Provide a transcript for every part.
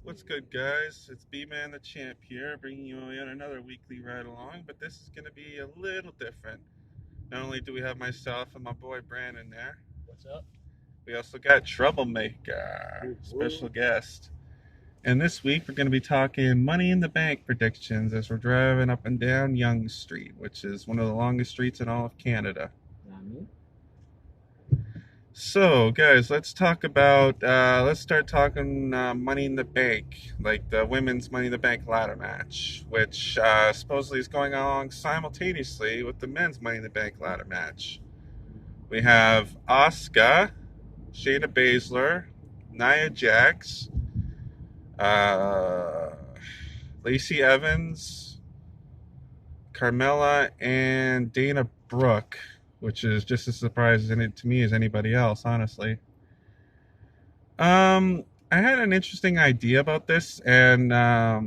What's good, guys? It's B-Man the Champ here, bringing you yet another weekly ride along, but this is going to be a little different. Not only do we have myself and my boy Brandon there, What's up? we also got Troublemaker, special guest. And this week we're going to be talking Money in the Bank predictions as we're driving up and down Yonge Street, which is one of the longest streets in all of Canada. So, guys, let's start talking Money in the Bank, like the women's Money in the Bank ladder match, which supposedly is going along simultaneously with the men's Money in the Bank ladder match. We have Asuka, Shayna Baszler, Nia Jax, uh, Lacey Evans, Carmella, and Dana Brooke, which is just as surprising to me as anybody else, honestly. I had an interesting idea about this, and I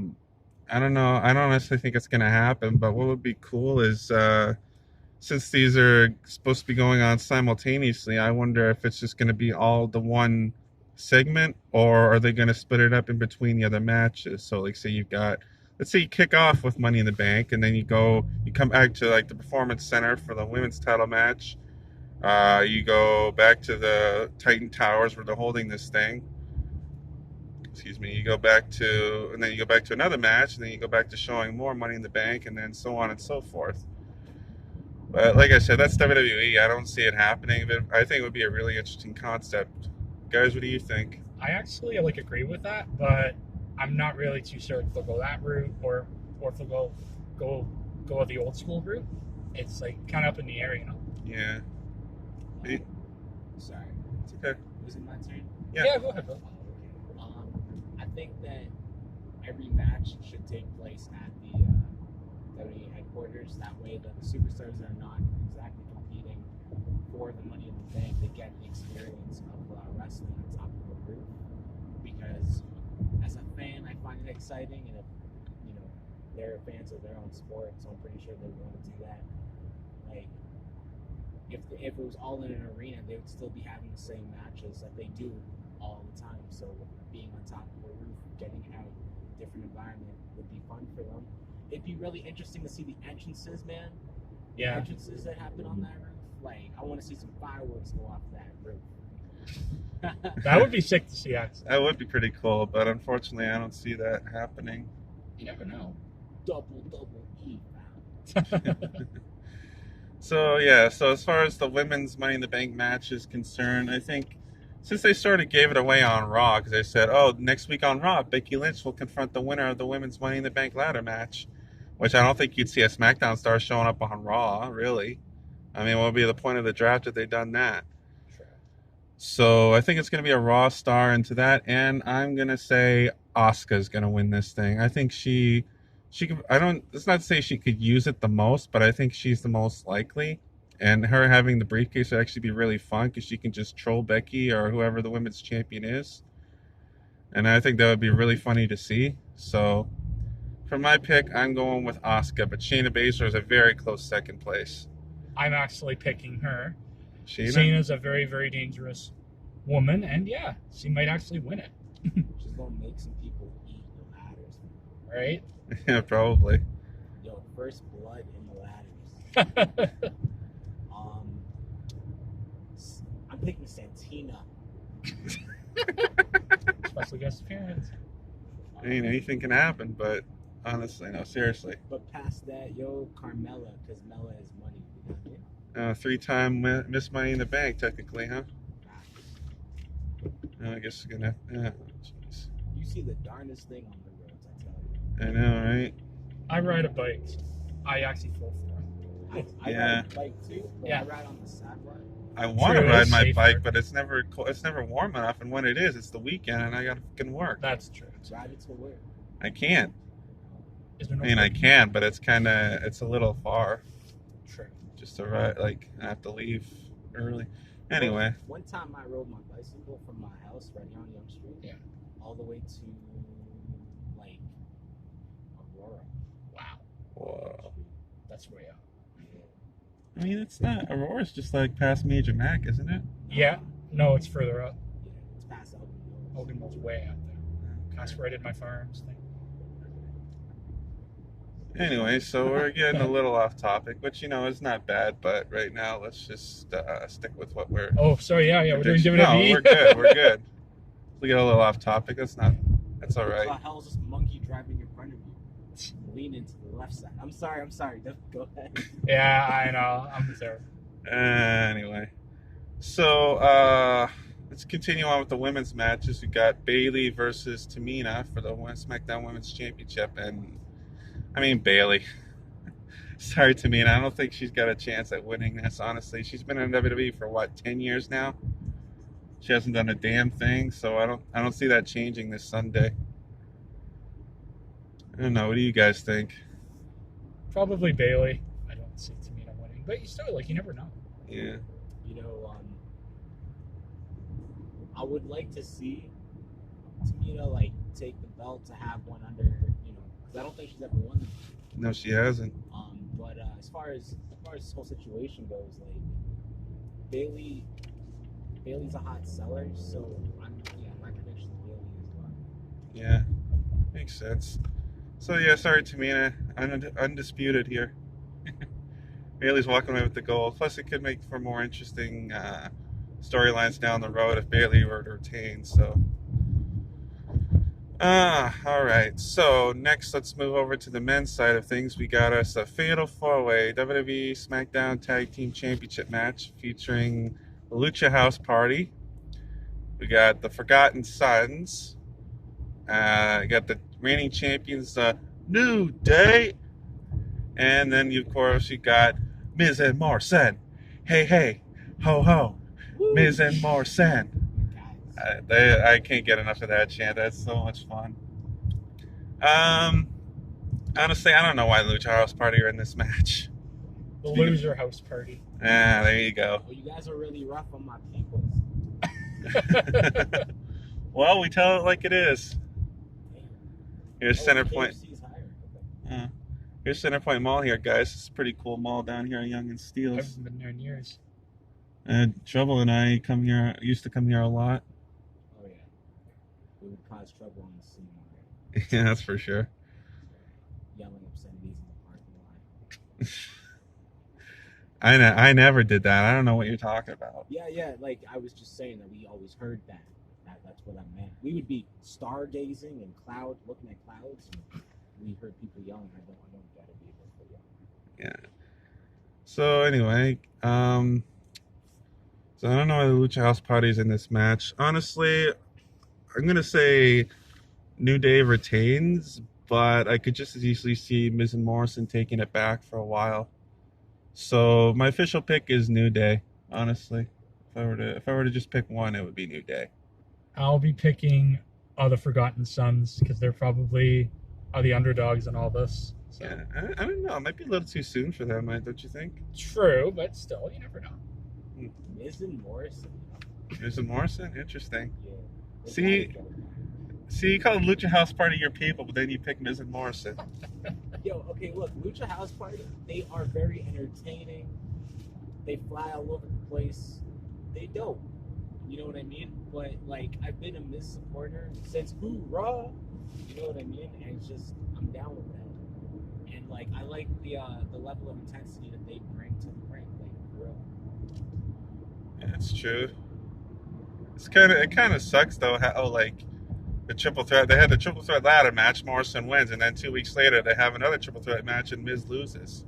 don't know. I don't necessarily think it's going to happen, but what would be cool is since these are supposed to be going on simultaneously, I wonder if it's just going to be all the one segment, or are they going to split it up in between the other matches? So, like, let's say you kick off with Money in the Bank, and then you come back to like the Performance Center for the women's title match. You go back to the Titan Towers where they're holding this thing. Excuse me. And then you go back to another match, and then you go back to showing more Money in the Bank, and then so on and so forth. But like I said, that's WWE. I don't see it happening, but I think it would be a really interesting concept. Guys, what do you think? I actually agree with that, but I'm not really too sure if they'll go that route or if they'll go the old school route. It's like kind of up in the air, you know. Yeah. Sorry. It's okay. Was it my turn? Yeah. Go ahead, Bill. I think that every match should take place at the WWE headquarters. That way, the superstars are not exactly competing for the Money in the Bank. They get the experience of wrestling on top of a roof. Because as a fan, I find it exciting, and if they're fans of their own sport, so I'm pretty sure they want to do that. Like, if it was all in an arena, they would still be having the same matches that they do all the time. So being on top of a roof, getting out, different environment would be fun for them. It'd be really interesting to see the entrances, man. Yeah. The entrances that happen on that roof. Like, I want to see some fireworks go off that roof. That would be sick to see, actually. That would be pretty cool, but unfortunately, I don't see that happening. You never know. Double E. So as far as the women's Money in the Bank match is concerned, I think since they sort of gave it away on Raw, because they said, oh, next week on Raw, Becky Lynch will confront the winner of the women's Money in the Bank ladder match, which I don't think you'd see a SmackDown star showing up on Raw, really. I mean, what would be the point of the draft if they'd done that? Sure. So I think it's going to be a Raw star into that, and I'm going to say Asuka's going to win this thing. I think she could, it's not to say she could use it the most, but I think she's the most likely. And her having the briefcase would actually be really fun because she can just troll Becky or whoever the women's champion is. And I think that would be really funny to see. So for my pick, I'm going with Asuka, but Shayna Baszler is a very close second place. I'm actually picking her. Shayna's a very, very dangerous woman, and yeah, she might actually win it. She's gonna make some people eat the ladders. Right? Yeah, probably. Yo, first blood in the ladders. I'm picking Santina. Special guest appearance. Anything can happen, but honestly, no, seriously. But past that, Carmella, because Mella is money. You know what I mean? 3-time Miss Money in the Bank, technically, huh? I guess it's gonna. Geez. You see the darndest thing on the roads, I tell you. I know, right? I ride a bike. I actually fall for it. I ride a bike too, but I ride on the sidewalk. I want to True, ride it's my safer. bike, but it's never warm enough. And when it is, it's the weekend, and I gotta fucking work. That's true. Ride it to where? I can't. Is there no I mean, I parking? can, but it's a little far. True. Just to ride, like I have to leave early. Anyway, One time I rode my bicycle from my house right here on Yonge Street, all the way to like Aurora. Wow. whoa. That's way up. I mean, it's not. Aurora's just like past Major Mac, isn't it? Yeah. No, it's further up. Yeah, it's past Elgin. Elgin Mill's way out there. aspirated my firearms thing. Anyway, so we're getting a little off topic, which it's not bad. But right now, let's just stick with what we're. Oh, sorry. Yeah. We're doing WWE. No, we're good. We're good. We get a little off topic. That's all What the right. hell is this monkey driving in front of you? Lean into the left side. I'm sorry. Go ahead. Yeah, I know. I'm sorry. Anyway, so let's continue on with the women's matches. We got Bailey versus Tamina for the SmackDown Women's Championship, and I mean Bailey. Sorry, Tamina. I don't think she's got a chance at winning this. Honestly, she's been in WWE for what, 10 years now. She hasn't done a damn thing, so I don't see that changing this Sunday. I don't know. What do you guys think? Probably Bailey. I don't see Tamina winning, but you never know. Yeah. I would like to see Tamina take the belt to have one under, because I don't think she's ever won them. No, she hasn't. But as far as this whole situation goes, Bailey's a hot seller, so my prediction is Bailey as well. Yeah, makes sense. So yeah, sorry Tamina, undisputed here. Bailey's walking away with the gold. Plus, it could make for more interesting storylines down the road if Bailey were to retain. So, all right. So next, let's move over to the men's side of things. We got us a Fatal 4-Way WWE SmackDown Tag Team Championship match featuring the Lucha House Party. We got the Forgotten Sons. Got the reigning champions, New Day. And then, of course, you got Miz and Morrison. Hey, hey, ho, ho. Woo. Miz and Morrison. Guys. I can't get enough of that chant. That's so much fun. Honestly, I don't know why the Lucha House Party are in this match. The loser house party. There you go. Well, you guys are really rough on my people. Well, we tell it like it is. Here's Center Point. KFC's higher. Here's Center Point Mall here, guys. It's a pretty cool mall down here in Yonge and I Steeles. haven't been there in years. Trouble and I used to come here a lot. Oh yeah, we would cause trouble on the scene. Right? Yeah, that's for sure. Yelling obscenities in the parking lot. I never did that. I don't know what you're talking about. Yeah. I was just saying that we always heard that. That's what I meant. We would be stargazing and looking at clouds, and we heard people yelling. I don't get it either. But yeah. Yeah. So anyway, so I don't know why the Lucha House Party's in this match. Honestly, I'm gonna say New Day retains, but I could just as easily see Miz and Morrison taking it back for a while. So my official pick is New Day. Honestly, if I were to just pick one, it would be New Day. I'll be picking the Forgotten Sons because they're probably the underdogs in all this. So. Yeah, I don't know. It might be a little too soon for them, don't you think? True, but still, you never know. Miz and Morrison. Miz and Morrison? Interesting. Yeah. See, you call the Lucha House Party your people, but then you pick Miz and Morrison. Yo, okay, look, Lucha House Party, they are very entertaining. They fly all over the place. They dope. You know what I mean? But, I've been a Miz supporter since Hoorah! You know what I mean? And it's just, I'm down with that. And, I like the level of intensity that they bring to the ring, for real. Yeah, it's true. It kind of sucks, though, how, the triple threat, they had the triple threat ladder match, Morrison wins, and then 2 weeks later they have another triple threat match and Miz loses.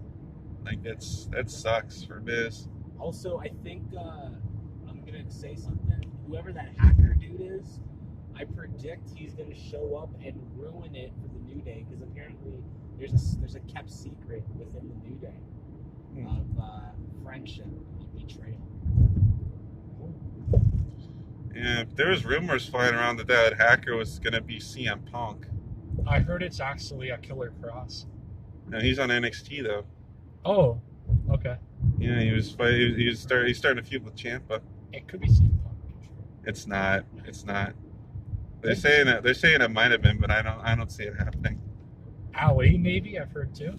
That sucks for Miz. Also, I think, I'm going to say something. Whoever that hacker dude is, I predict he's going to show up and ruin it for the New Day, because apparently there's a kept secret within the New Day of friendship and betrayal. Yeah, there was rumors flying around that hacker was going to be CM Punk. I heard it's actually a Killer Cross. No, he's on NXT though. Oh, okay. Yeah, he starting to feud with Ciampa. It could be CM Punk. It's not. They're saying it might have been, but I don't see it happening. Ali, maybe I've heard too.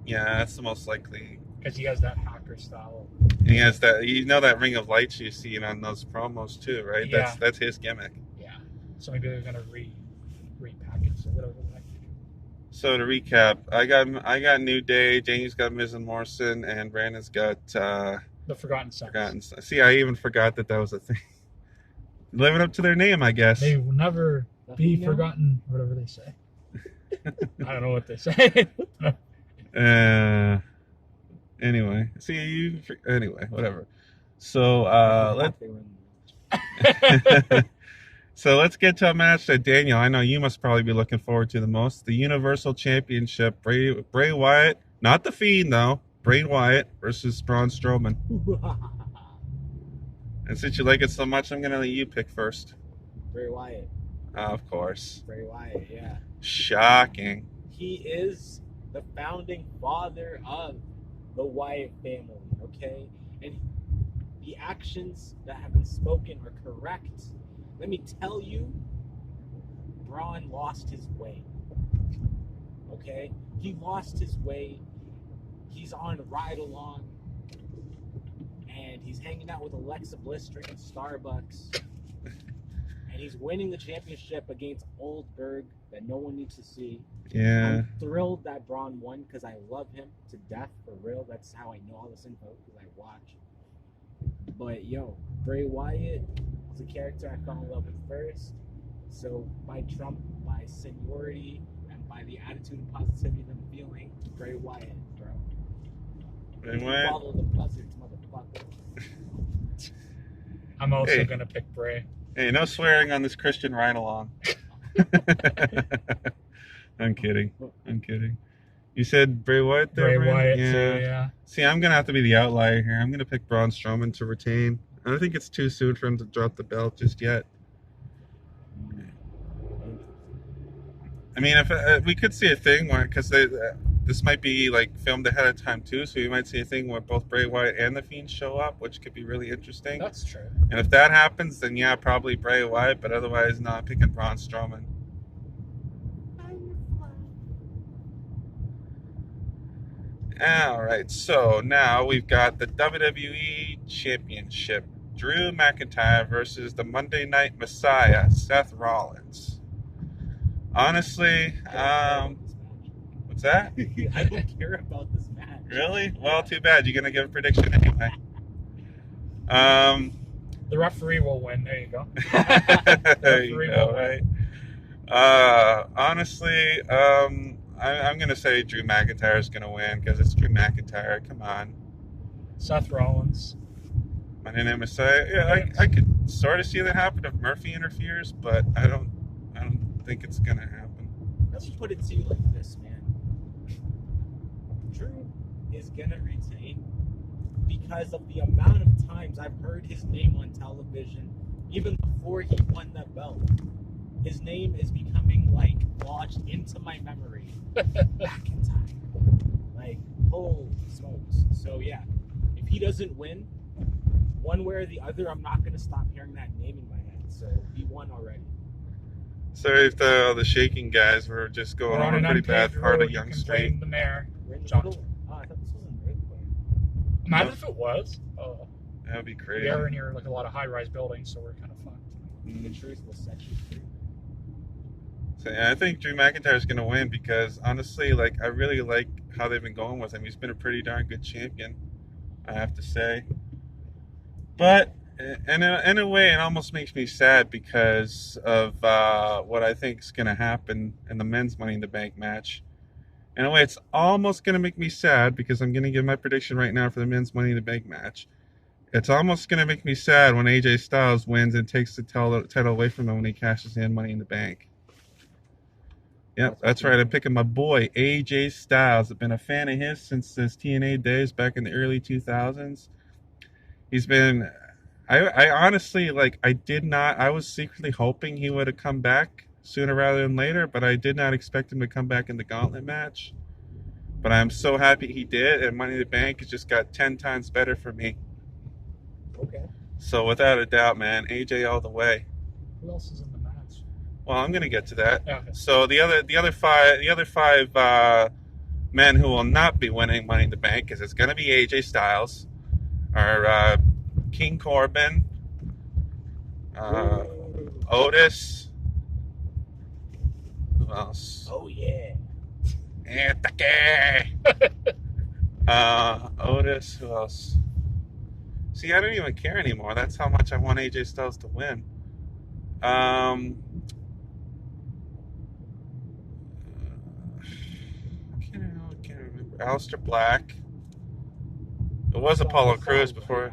Yeah, that's the most likely. Because he has that hacker style. And he has that. That ring of lights you see on those promos too, right? Yeah. That's his gimmick. Yeah. So maybe they're gonna repackaged it, whatever the heck. So to recap, I got New Day, James got Miz and Morrison, and Brandon's got The Forgotten Sons. Forgotten. See, I even forgot that was a thing. Living up to their name, I guess. They will never be Nothing now? forgotten, whatever they say. I don't know what they say. Anyway, anyway, whatever. So They were in the so let's get to a match that Daniel, I know you must probably be looking forward to the most: the Universal Championship. Bray Wyatt, not the Fiend though. Bray Wyatt versus Braun Strowman. And since you like it so much, I'm gonna let you pick first. Bray Wyatt. Of course. Bray Wyatt, yeah. Shocking. He is the founding father of the Wyatt family, okay? And the actions that have been spoken are correct. Let me tell you, Braun lost his way. Okay? He lost his way. He's on ride along. And he's hanging out with Alexa Bliss drinking Starbucks. And he's winning the championship against Oldberg that no one needs to see. Yeah. I'm thrilled that Braun won because I love him to death, for real. That's how I know all this info, because I watch. But yo, Bray Wyatt is a character I fell in love with first. So by Trump, by seniority, and by the attitude and positivity that I'm feeling, Bray Wyatt, bro. Bray Wyatt? Follow the buzzards, motherfucker. I'm also Hey. going to pick Bray. Hey, no swearing on this Christian ride along. I'm kidding. You said Bray Wyatt there, Bray Brandon? Wyatt, Yeah. too, yeah. See, I'm going to have to be the outlier here. I'm going to pick Braun Strowman to retain. I don't think it's too soon for him to drop the belt just yet. I mean, if we could see a thing where, because this might be like filmed ahead of time too, so you might see a thing where both Bray Wyatt and the Fiend show up, which could be really interesting. That's true. And if that happens, then yeah, probably Bray Wyatt, but otherwise, no, I'm picking Braun Strowman. All right, so now we've got the WWE Championship. Drew McIntyre versus the Monday Night Messiah, Seth Rollins. Honestly, what's that? I don't care about this match. Really? Well, too bad. You're gonna give a prediction anyway. The referee will win. There you go. There you go. Right. Honestly, I'm gonna say Drew McIntyre is gonna win because it's Drew McIntyre. Come on. Seth Rollins. Monday Night Messiah. Yeah, I could sort of see that happen if Murphy interferes, but I don't think it's gonna happen. Let's put it to you like this, man. Drew is gonna retain because of the amount of times I've heard his name on television, even before he won that belt. His name is becoming like lodged into my memory. McIntyre. Like, holy smokes. So yeah, if he doesn't win, one way or the other, I'm not gonna stop hearing that name in my head. So he won already. Sorry if the shaking guys were just going We're on on a an pretty bad unpaved part of road. You Yonge can Street. blame the mayor. We're in the John. middle. Oh, I thought this was an earthquake. Imagine if it was. Oh, That would be crazy. we are near like a lot of high-rise buildings, so we're kind of fucked. The truth will set you free. So, yeah, I think Drew McIntyre is going to win because honestly, like, I really like how they've been going with him. He's been a pretty darn good champion, I have to say. But in a way, it almost makes me sad because of what I think is going to happen in the men's Money in the Bank match. In a way, it's almost going to make me sad because I'm going to give my prediction right now for the men's Money in the Bank match. It's almost going to make me sad when AJ Styles wins and takes the title away from him when he cashes in Money in the Bank. Yep, that's right. I'm picking my boy, AJ Styles. I've been a fan of his since his TNA days back in the early 2000s. He's been... I honestly, like, I was secretly hoping he would have come back sooner rather than later, but I did not expect him to come back in the gauntlet match. But I'm so happy he did, and Money in the Bank has just got 10 times better for me. Okay. So without a doubt, man, AJ all the way. Who else is in the match? Well, I'm gonna get to that. Yeah, okay. So the other five men who will not be winning Money in the Bank is it's gonna be AJ Styles, or King Corbin, Otis, Who else? Oh yeah. Atake. Otis. Who else? See, I don't even care anymore. That's how much I want AJ Styles to win. I can't remember. Aleister Black. It was Apollo Crews before.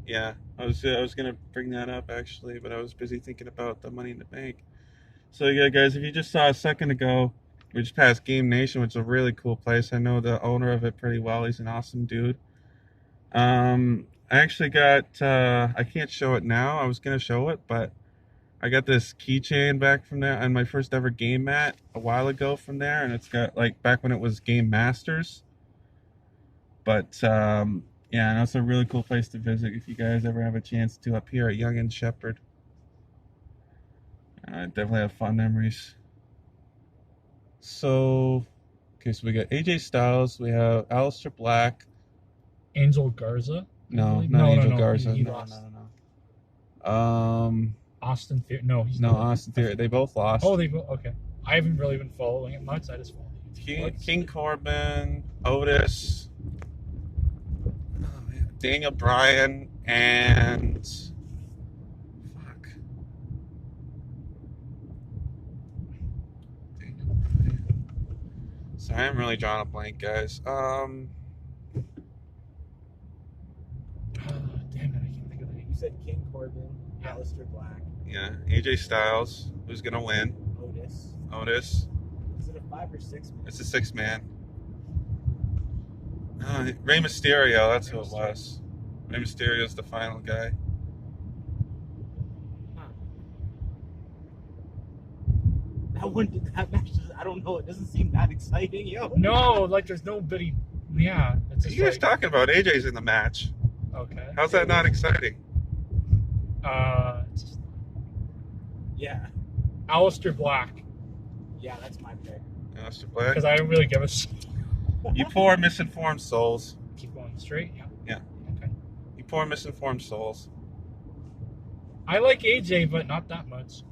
Yeah, I was gonna bring that up actually, but I was busy thinking about the Money in the Bank. So yeah, guys, if you just saw a second ago, we just passed Game Nation, which is a really cool place. I know the owner of it pretty well. He's an awesome dude. I actually got. I can't show it now. I was gonna show it, but I got this keychain back from there on my first ever game mat a while ago from there, and it's got like back when it was Game Masters. But yeah, and that's a really cool place to visit if you guys ever have a chance to up here at Yonge and Shepherd. Definitely have fun memories. So, okay, so we got AJ Styles, we have Aleister Black. Angel Garza? No, not Angel Garza. He No, lost. no. Austin Theory. No, he's No, not. Austin Theory. They both lost. Oh, they both. Okay. I haven't really been following it much. I just follow King Corbin, Otis, Daniel Bryan, and fuck. Daniel Bryan. Sorry, I'm really drawing a blank, guys. Damn it, I can't think of the name. You said King Corbin, Aleister Black, Yeah, AJ Styles, who's gonna win? Otis. Is it a 5 or 6 man? It's a 6-man. Rey Mysterio, that's who it was. Rey Mysterio's the final guy. That match, I don't know, it doesn't seem that exciting, yo. No, like there's nobody. Yeah, it's just You guys like, talking about AJ's in the match. okay. How's that not exciting? It's just Yeah. Aleister Black, Yeah, that's my pick. Aleister Black. because I don't really give a shit. You poor misinformed souls. Keep going straight. Yeah. Yeah. Okay. You poor misinformed souls. I like AJ, but not that much.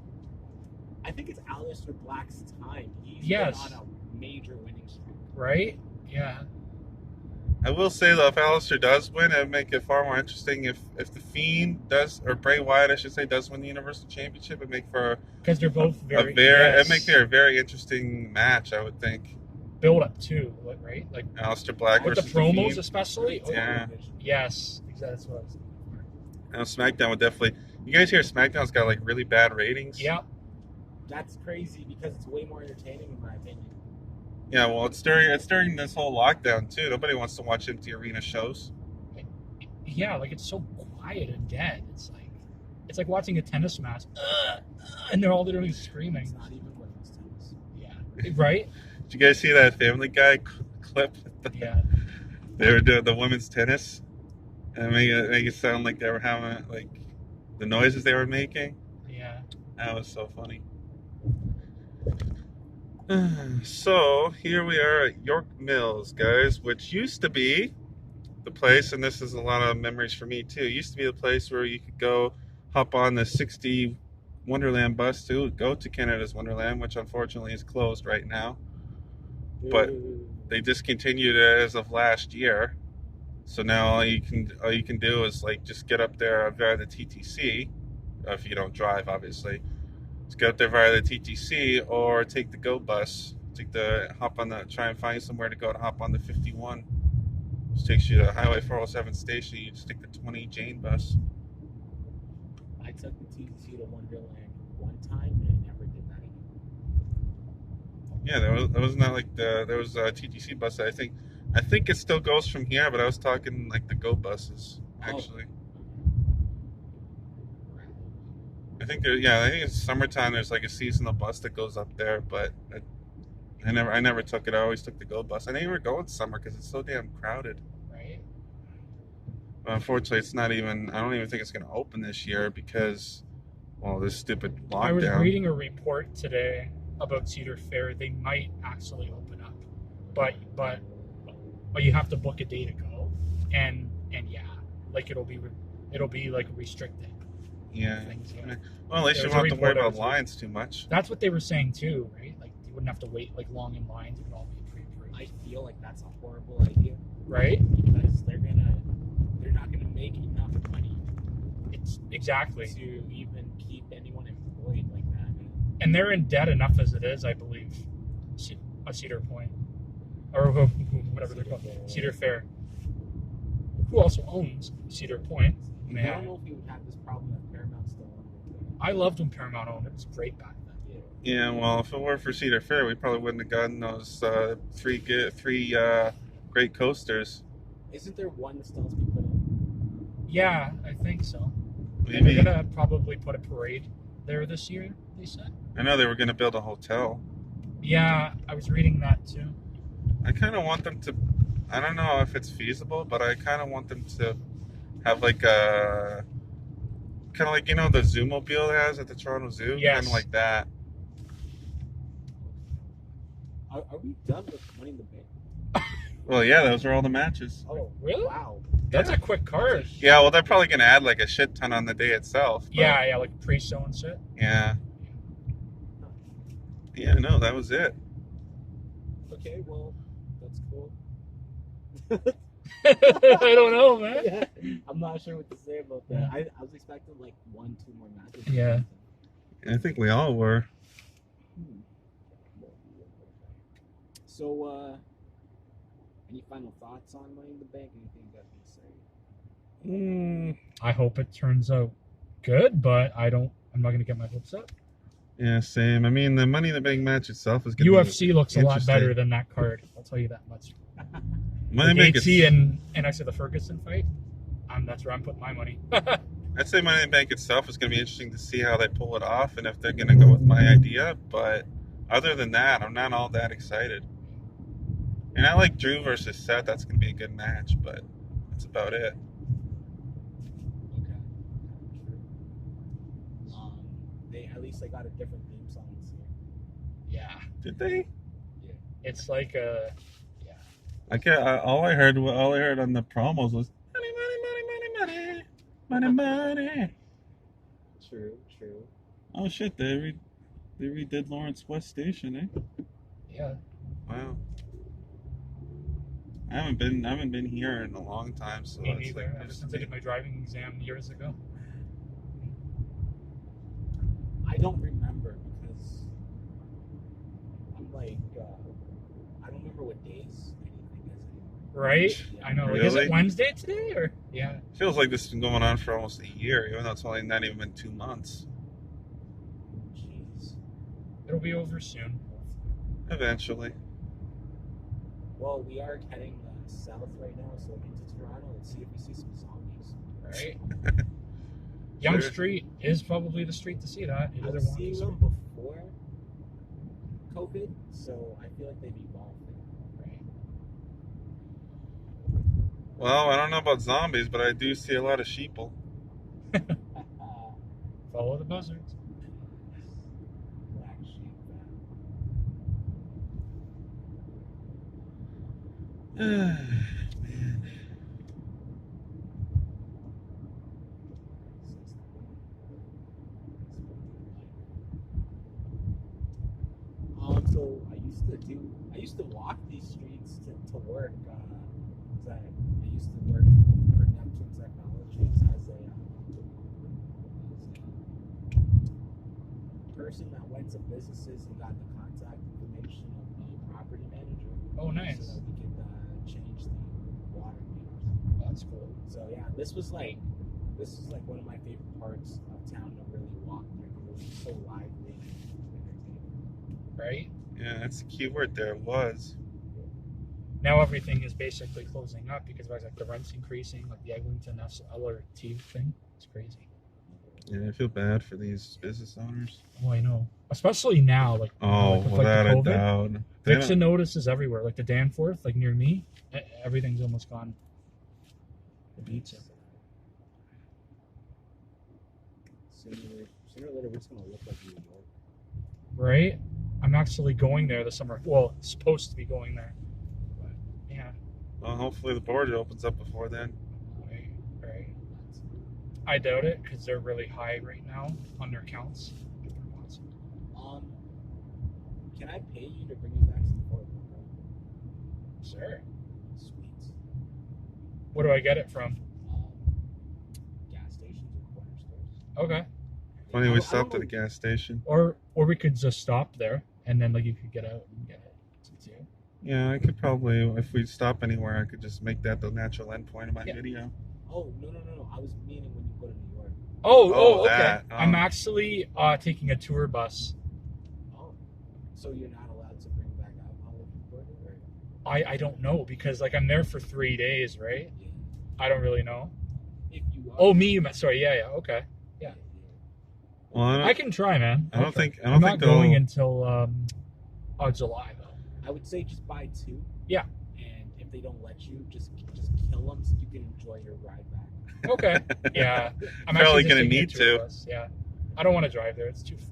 I think it's Aleister Black's time. He's Yes. been on a major winning streak. Right? Yeah. I will say though, if Aleister does win, it would make it far more interesting if the Fiend does, or Bray Wyatt, I should say, does win the Universal Championship. It'd make for Because they're both very. it'd make for a very interesting match, I would think. build up too, right? Like Aleister Black with the versus promos, Fiend. especially. Yeah. Yes, exactly. That's what I was thinking. Now SmackDown would definitely. You guys hear SmackDown's got like really bad ratings? Yeah. That's crazy because it's way more entertaining in my opinion. Yeah, well, it's during this whole lockdown too. Nobody wants to watch empty arena shows. Yeah, like it's so quiet and dead. It's like watching a tennis match, and they're all literally screaming. It's not even women's tennis. Yeah. Right. Did you guys see that Family Guy clip? Yeah. They were doing the women's tennis, and make it sound like they were having like the noises they were making. Yeah. That was so funny. So here we are at York Mills, guys, which used to be the place, and this is a lot of memories for me too. It used to be the place where you could go hop on the 60 Wonderland bus to go to Canada's Wonderland, which unfortunately is closed right now. But they discontinued it as of last year. So now all you can do is like just get up there via the TTC, if you don't drive, obviously. Just get up there via the TTC or take the GO bus. Try and find somewhere to go to hop on the 51. Which takes you to Highway 407 station. You just take the 20 Jane bus. I took the TTC to Wonderland one time and I never did that again. Yeah, there was not like there was a TTC bus that I think it still goes from here, but I was talking like the GO buses actually. I think it's summertime. There's like a seasonal bus that goes up there, but I never took it. I always took the GO bus. I didn't even go in summer because it's so damn crowded. Right. But unfortunately, it's not even. I don't even think it's going to open this year because, well, this stupid lockdown. I was reading a report today about Cedar Fair. They might actually open up, but you have to book a day to go, and yeah, like it'll be like restricted. Yeah. things. Yeah. Well, at least There you was a won't have to worry report about out. lines too much. That's what they were saying too, right? Like you wouldn't have to wait like long in lines. It would all be pre-approved. I feel like that's a horrible idea, Right? because they're not gonna make enough money It's exactly. to even keep anyone employed like that. And they're in debt enough as it is, I believe. Cedar Point, or whatever they're called, Cedar Fair, who also owns Cedar Point. I don't know if you would have this problem if Paramount still owned it. I loved when Paramount owned it. It was great back then. Yeah, well, if it were for Cedar Fair, we probably wouldn't have gotten those three great coasters. Isn't there one that still has to be put in? Yeah, I think so. And Maybe. they're gonna probably put a parade there this year, they said. I know they were going to build a hotel. Yeah, I was reading that too. I kind of want them to. I don't know if it's feasible, but I kind of want them to have like a kind of like the Zoomobile has at the Toronto Zoo, Yes. kind of like that. Are we done with Money in the Bank? Well, yeah, those are all the matches. Oh, Really? wow. That's a quick card. Yeah, well, they're probably going to add like a shit ton on the day itself. But Yeah, like pre-show and shit. Yeah. Yeah, no, that was it. Okay, well, that's cool. I don't know, man. Yeah, I'm not sure what to say about that. I was expecting like 1-2 more matches. Yeah. I think we all were. So, any final thoughts on Money in the Bank? Anything you got to say? I hope it turns out good, but I'm not gonna get my hopes up. Yeah, same. I mean, the Money in the Bank match itself is going to UFC looks a lot interesting. better than that card. I'll tell you that much. Money in the Bank. AT and I said the Ferguson fight. That's where I'm putting my money. I'd say Money in the Bank itself is going to be interesting to see how they pull it off and if they're going to go with my idea. But other than that, I'm not all that excited. And I like Drew versus Seth. That's going to be a good match, but that's about it. Okay. They at least got a different theme song this year. Yeah, Did they? it's like a I can't. All I heard on the promos was money, money, money, money, money, money. True. Oh shit! They redid Lawrence West Station, eh? yeah. Wow. I haven't been here in a long time, so Me it's neither. like Ever since I did my driving exam years ago. I don't remember because I'm like, I don't remember what days anything is anymore. Right? I know. Like, is Really? it Wednesday today or? Yeah. Feels like this has been going on for almost a year, even though it's only not even been 2 months. Jeez. It'll be over soon. Eventually. Well, we are heading south right now, so into Toronto. Let's see if we see some zombies. Right? Yonge Sure. Street is probably the street to see that. I was seeing them before COVID, so I feel like they've evolved. Right. Well, I don't know about zombies, but I do see a lot of sheeple. Follow the buzzards. Black sheep. Man. So I used to walk these streets to work. I used to work for Neptune Technologies as a person that went to businesses and got the contact information of the property manager. Oh, nice. So that we could change the water meters. Oh, that's cool. So yeah, this was like one of my favorite parts of town to really walk through because it was so lively and entertaining. Right? Yeah, that's the key word there. Was. Now everything is basically closing up because like the rent's increasing, like the Eglinton LRT thing. It's crazy. Yeah, I feel bad for these business owners. Oh, I know. Especially now, like Oh, with, without the a COVID. doubt. They don't- Vixen notices everywhere, like the Danforth, like near me, everything's almost gone. It beats it. Sooner or later, we're just gonna look like New York. Right? I'm actually going there this summer. Well, supposed to be going there. But, yeah. Well, hopefully the border opens up before then. Right. I doubt it because they're really high right now on their counts. Can I pay you to bring me back some Fort Worth? Sure. Sweet. Where do I get it from? Gas stations or corner stores. Okay. Funny, we I stopped don't at a know. gas station. Or we could just stop there and then like you could get out and get it too. Yeah, I could probably, if we stop anywhere, I could just make that the natural endpoint of my Yeah. video. Oh, no. I was meaning when you go to New York. Oh, okay. that. I'm actually taking a tour bus. Oh. So you're not allowed to bring back alcohol if you put it? Or? I don't know because like I'm there for 3 days, right? Yeah. I don't really know. If you are. Oh, me. Sorry. Yeah. Okay. Yeah. Well, I can try, man. I don't I'll try. think- I don't I'm think not going they'll- until July though. I would say just buy 2. Yeah. And if they don't let you, just kill them so you can enjoy your ride back. Okay. Yeah. I'm Probably actually just gonna taking a need tour to. bus. Yeah. I don't want to drive there. It's too far.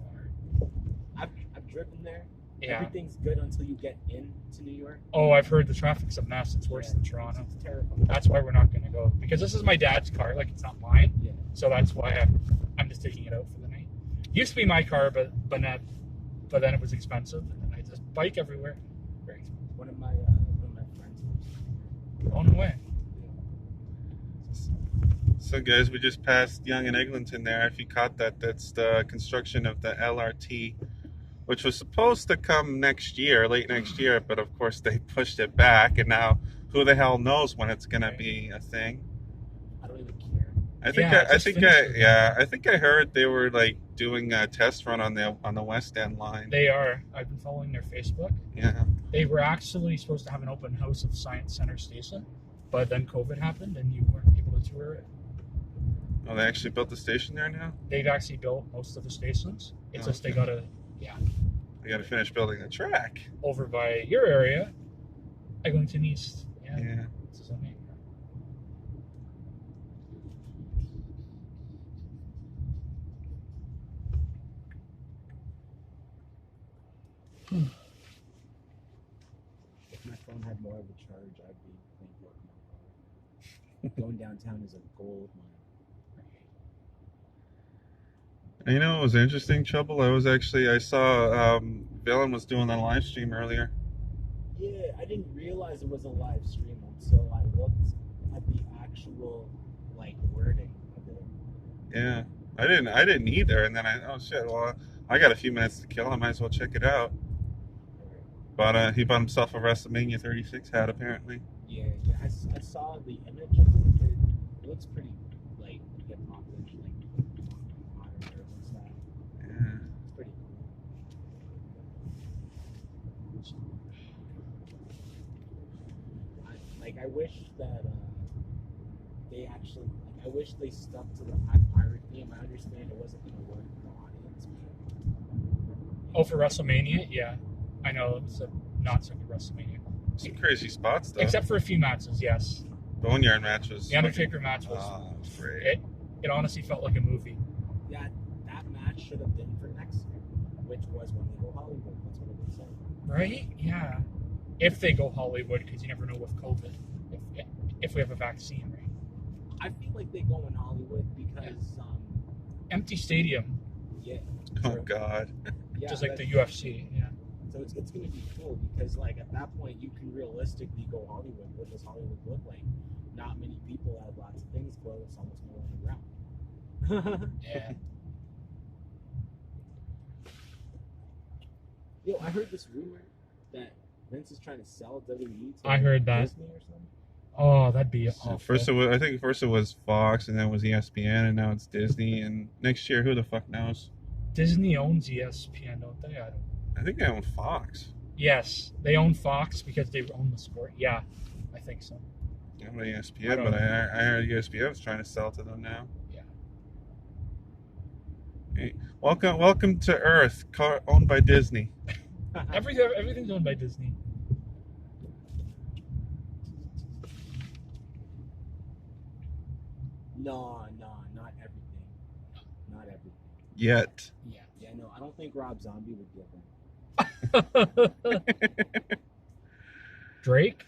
I've driven there. Yeah. Everything's good until you get into New York. Oh, I've heard the traffic's a mess. It's worse than Toronto. It's terrifying. That's why we're not going to go because this is my dad's car. Like it's not mine. Yeah. So that's why I'm just taking it out for the night. Used to be my car, but then it was expensive, and then I just bike everywhere. Very expensive. One of my friends lives On the way. So, guys, we just passed Yonge and Eglinton there. If you caught that, that's the construction of the LRT, which was supposed to come next year, late next year, but of course they pushed it back, and now who the hell knows when it's gonna be a thing? I don't even care. I think Yeah, I just think finished with I think I heard they were like doing a test run on the West End line. They are. I've been following their Facebook. Yeah. They were actually supposed to have an open house at Science Center Station, but then COVID happened and you weren't able to tour it. Oh, they actually built the station there now? They've actually built most of the stations. It's Oh, just they okay. gotta, They got to finish building the track. over by your area, Eglinton East. Yeah. Yeah. It's his own name. If my phone had more of a charge, I'd be thankful for my car. Going downtown is a goal of mine. And you know what was interesting, Trouble? I saw Villain was doing a live stream earlier. Yeah, I didn't realize it was a live stream until I looked at the actual wording of it. Yeah. I didn't either, and then oh shit, well I got a few minutes to kill, I might as well check it out. But he bought himself a WrestleMania 36 hat apparently. Yeah, I saw the image of it. It looks pretty hip hop-ish, modern urban style. Yeah. It's pretty cool. I wish that they actually I wish they stuck to the pirate theme. I understand it wasn't going to work with the audience. Oh, for WrestleMania? Yeah. I know it's not so good WrestleMania. Some crazy spots though. Except for a few matches, yes. Boneyard match was The Undertaker match was. Oh, great. It honestly felt like a movie. Yeah, that match should have been for next year, which was when they go Hollywood. That's what it said. Right? Yeah. If they go Hollywood, because you never know with COVID. If we have a vaccine, right? I feel like they go in Hollywood because, Empty stadium, yeah, Oh god. yeah, just like the that's- UFC. Yeah. So it's going to be cool because, at that point, you can realistically go Hollywood. What does Hollywood look like? Not many people have lots of things closed, almost no one around. Yeah. Yo, I heard this rumor that Vince is trying to sell WWE to I heard that. Disney or something. Oh, that'd be So awful. I think first it was Fox, and then it was ESPN, and now it's Disney, and next year who the fuck knows? Disney owns ESPN, don't they? I don't. I think they own Fox. Yes, they own Fox because they own the sport. Yeah, I think so. I don't know I ESPN, don't but know. I heard ESPN was trying to sell to them now. Yeah. Hey, welcome to Earth, owned by Disney. Everything's owned by Disney. No, not everything. Not everything. Yet. Yeah, no, I don't think Rob Zombie would give them. Drake?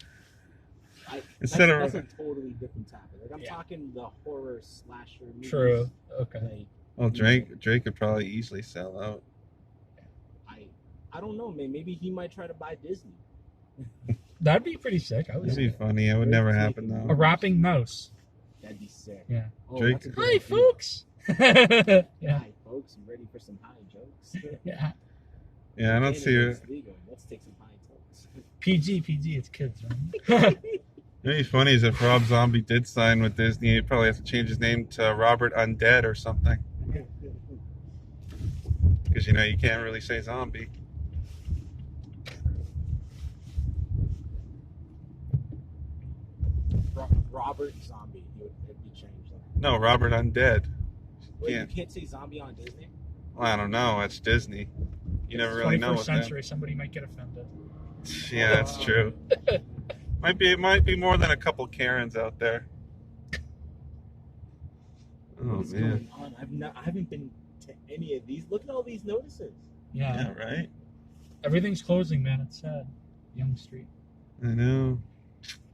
Instead That's of- a totally different topic. Like I'm Yeah. talking the horror slasher movies. True. Okay. Like Well, Drake could probably easily sell out. I don't know, man. Maybe he might try to buy Disney. That'd be pretty sick. I would It'd be say. funny. It would never happen A though. rapping mouse. That'd be sick. Yeah. Oh, Drake- that's a good Hi, idea. folks. Yeah. Hi, folks. I'm ready for some high jokes. Yeah. Yeah, I don't see it. It's legal. Let's take some high jokes. PG. It's kids, right? It'd be funny is if Rob Zombie did sign with Disney, he'd probably have to change his name to Robert Undead or something. Because, you know, you can't really say zombie. Robert Zombie. It'd be changed. No, Robert Undead. Wait, Yeah. you can't say zombie on Disney? Well, I don't know. It's Disney. You never really know 21st with them. century. Somebody might get offended. Yeah, that's true. It might be more than a couple Karens out there. Oh What's man. going on? I haven't been to any of these. Look at all these notices. Yeah. Yeah, right? Everything's closing, man. It's sad. Young Street. I know.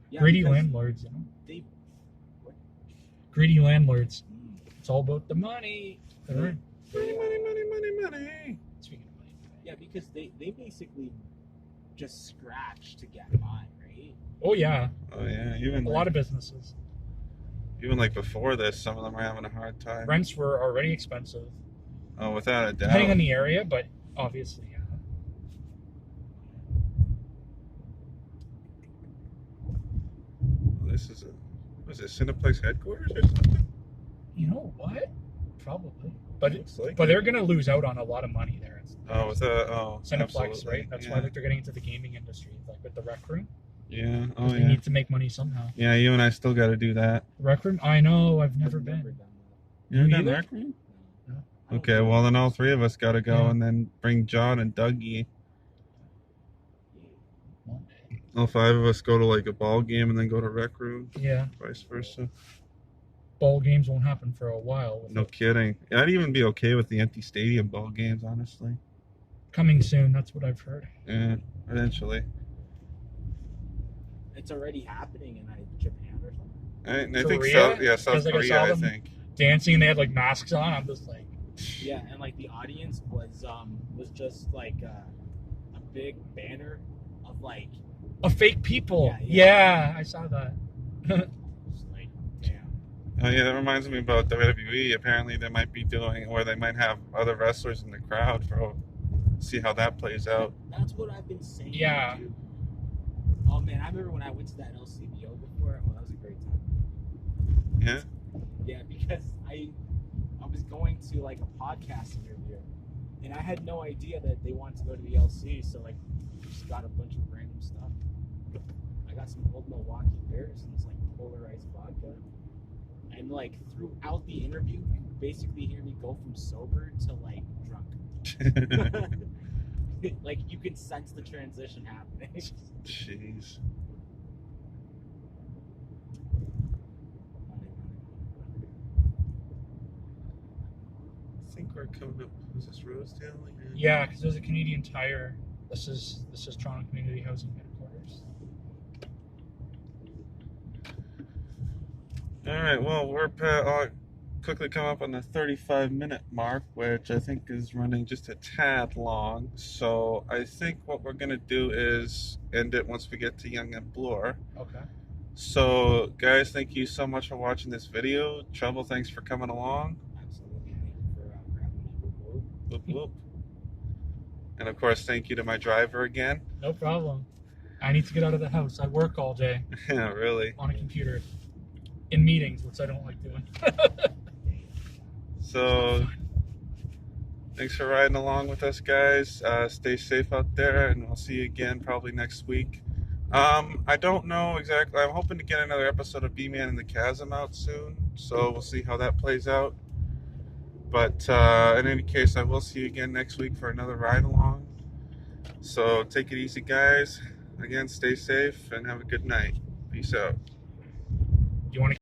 Yeah, Greedy because landlords, you know. They, Greedy landlords. It's all about the money. Money, money. Speaking of money. yeah, because they basically just scratch to get by, right? Oh yeah, Oh yeah, even a lot of businesses. even like before this, some of them are having a hard time. Rents were already expensive, Oh, without a doubt. depending on the area, but obviously, yeah. This is was it Cineplex headquarters or something? You know what? Probably, but Looks like but it. they're gonna lose out on a lot of money there. Oh, with Cineplex, absolutely. right? That's yeah. why they're getting into the gaming industry, like with the Rec Room. Yeah. 'Cause Oh they yeah. need to make money somehow. Yeah, you and I still got to do that. Rec Room? I know. I've never I've been. done You ever Me done either? Rec Room? that. No. I don't Okay, think well then so. all three of us got to go, Yeah. and then bring John and Dougie. One day. All five of us go to like a ball game and then go to Rec Room, Yeah. vice versa. Ball games won't happen for a while. With No it kidding. I'd even be okay with the empty stadium ball games, honestly. coming soon. That's what I've heard. Yeah, eventually. It's already happening in Japan or something. I think Korea? South Because, like, I Korea, saw I them- think. Dancing, and they had like masks on. I'm just like, Yeah, and like the audience was just like a big banner of like a fake people. Yeah, yeah. Yeah, I saw that. just like damn. Oh yeah, that reminds me about WWE. Apparently they might be doing, or they might have other wrestlers in the crowd for, see how that plays out. That's what I've been saying. Yeah. Too. Oh man, I remember when I went to that LCBO before. Oh, that was a great time. Yeah? Yeah, because I was going to like a podcast interview, and I had no idea that they wanted to go to the LC. So like, just got a bunch of random stuff. I got some old Milwaukee beers and this like polarized vodka, and like throughout the interview, you could basically hear me go from sober to like drunk. Like you can sense the transition happening. Jeez. I think we're coming up. Is this Rosedale? Yeah, because there's a Canadian Tire. This is Toronto Community Housing Headquarters. All right. Well, we're quickly come up on the 35-minute mark, which I think is running just a tad long. So I think what we're gonna do is end it once we get to Yonge and Bloor. Okay. So, guys, thank you so much for watching this video. Trouble, thanks for coming along. Absolutely. Thank you for grabbing me. Whoop, whoop. And of course, thank you to my driver again. No problem. I need to get out of the house. I work all day Yeah, really. on a computer in meetings, which I don't like doing. So, thanks for riding along with us, guys. Stay safe out there, and we'll see you again probably next week. I don't know exactly. I'm hoping to get another episode of B-Man in the Chasm out soon, so we'll see how that plays out. But in any case, I will see you again next week for another ride along. So take it easy, guys. Again, stay safe and have a good night. Peace out. You want to